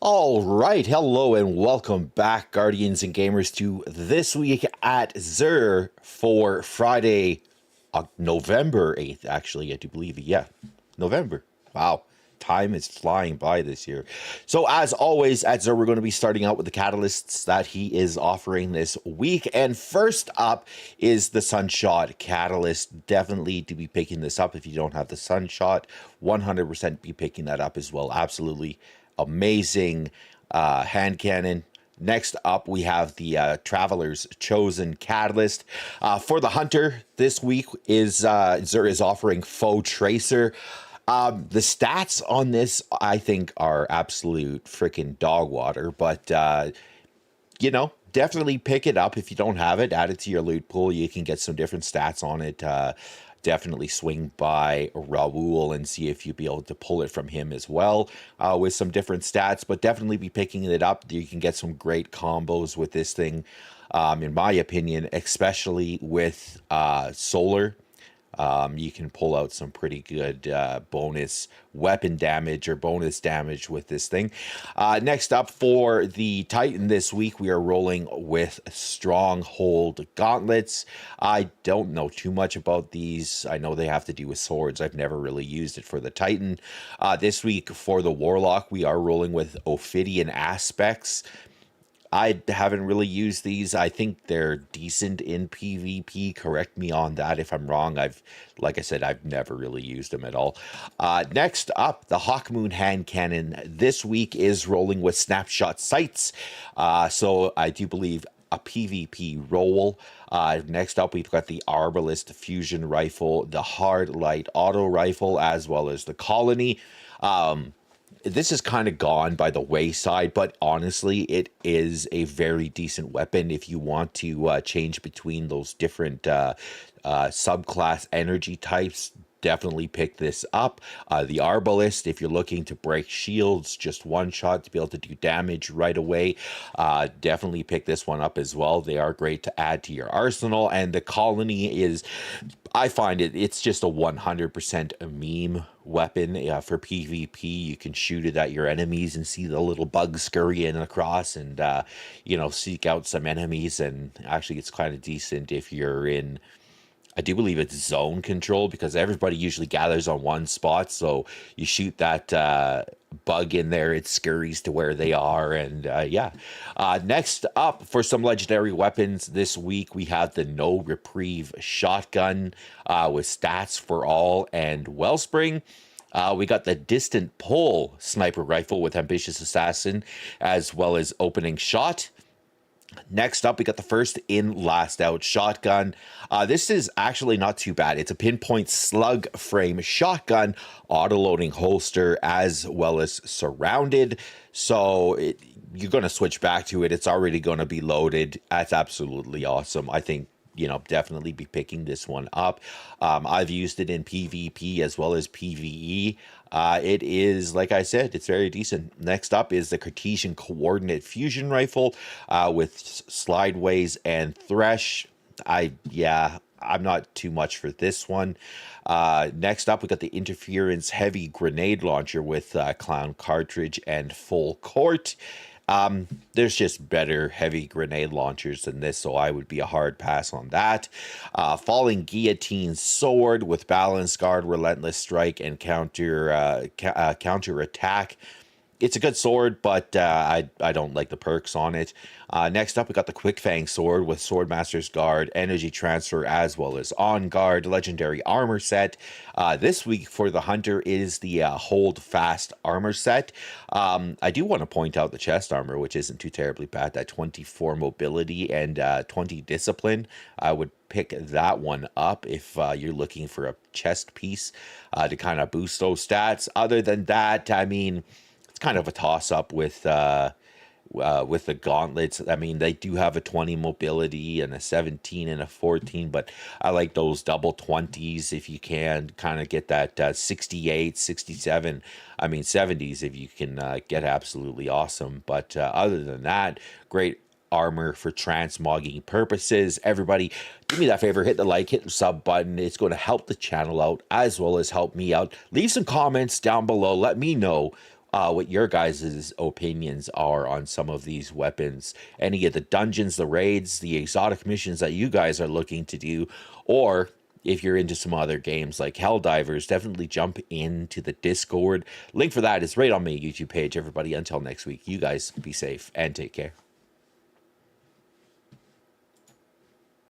All right, hello and welcome back, Guardians and Gamers, to This Week at Xur for Friday, November 8th. Actually, I do believe, yeah, November. Wow, time is flying by this year. So, as always, at Xur, we're going to be starting out with the catalysts that he is offering this week. And first up is the Sunshot Catalyst. Definitely to be picking this up if you don't have the Sunshot. 100% be picking that up as well. Absolutely amazing hand cannon. Next up, we have the Traveler's Chosen Catalyst. For the Hunter, this week is Xur is offering Faux Tracer. The stats on this, I think, are absolute freaking dog water, but definitely pick it up if you don't have it. Add it to your loot pool. You can get some different stats on it. Definitely swing by Raul and see if you'll be able to pull it from him as well with some different stats, but definitely be picking it up. You can get some great combos with this thing, in my opinion, especially with Solar. You can pull out some pretty good bonus weapon damage or bonus damage with this thing. Next up for the Titan this week, we are rolling with Stronghold Gauntlets. I don't know too much about these. I know they have to do with swords. I've never really used it for the Titan. This week for the Warlock, we are rolling with Ophidian Aspects. I haven't really used these. I think they're decent in PvP. Correct me on that if I'm wrong. Like I said, I've never really used them at all. Next up, the Hawkmoon Hand Cannon this week is rolling with Snapshot Sights. So I do believe a PvP roll. Next up, we've got the Arbalest Fusion Rifle, the Hard Light Auto Rifle, as well as the Colony. This is kind of gone by the wayside, but honestly, it is a very decent weapon if you want to change between those different subclass energy types. Definitely pick this up. The Arbalest, if you're looking to break shields, just one shot to be able to do damage right away, definitely pick this one up as well. They are great to add to your arsenal. And the Colony is, I find it's just a 100% meme weapon for PvP. You can shoot it at your enemies and see the little bugs scurrying across and, seek out some enemies. And actually, it's kind of decent if you're in, I do believe it's zone control, because everybody usually gathers on one spot. So you shoot that bug in there, it scurries to where they are. And next up for some legendary weapons this week, we have the No Reprieve Shotgun with stats for all and Wellspring. We got the Distant Pull Sniper Rifle with Ambitious Assassin, as well as Opening Shot. Next up, we got the First In, Last Out Shotgun. This is actually not too bad. It's a pinpoint slug frame shotgun, auto-loading holster, as well as surrounded. So you're going to switch back to it. It's already going to be loaded. That's absolutely awesome. I think, definitely be picking this one up. I've used it in PvP as well as PvE. It is, like I said, it's very decent. Next up is the Cartesian Coordinate Fusion Rifle with Slideways and Thresh. I'm not too much for this one. Next up, we got the Interference Heavy Grenade Launcher with Clown Cartridge and Full Court. There's just better heavy grenade launchers than this, so I would be a hard pass on that. Falling Guillotine Sword with Balance Guard, Relentless Strike, and counter attack. It's a good sword, but I don't like the perks on it. Next up, we got the Quick Fang Sword with Swordmaster's Guard, Energy Transfer, as well as On Guard, Legendary Armor Set. This week for the Hunter is the Hold Fast Armor Set. I do want to point out the chest armor, which isn't too terribly bad. That 24 mobility and 20 discipline. I would pick that one up if you're looking for a chest piece to kind of boost those stats. Other than that, I mean, it's kind of a toss-up with the gauntlets. I mean, they do have a 20 mobility and a 17 and a 14, but I like those double 20s if you can kind of get that 68, 67, I mean 70s if you can get absolutely awesome. But other than that, great armor for transmogging purposes. Everybody, do me that favor, hit the like, hit the sub button. It's going to help the channel out as well as help me out. Leave some comments down below. Let me know what your guys' opinions are on some of these weapons, any of the dungeons, the raids, the exotic missions that you guys are looking to do, or if you're into some other games like Helldivers, definitely jump into the Discord. Link for that is right on my YouTube page, everybody. Until next week, you guys be safe and take care.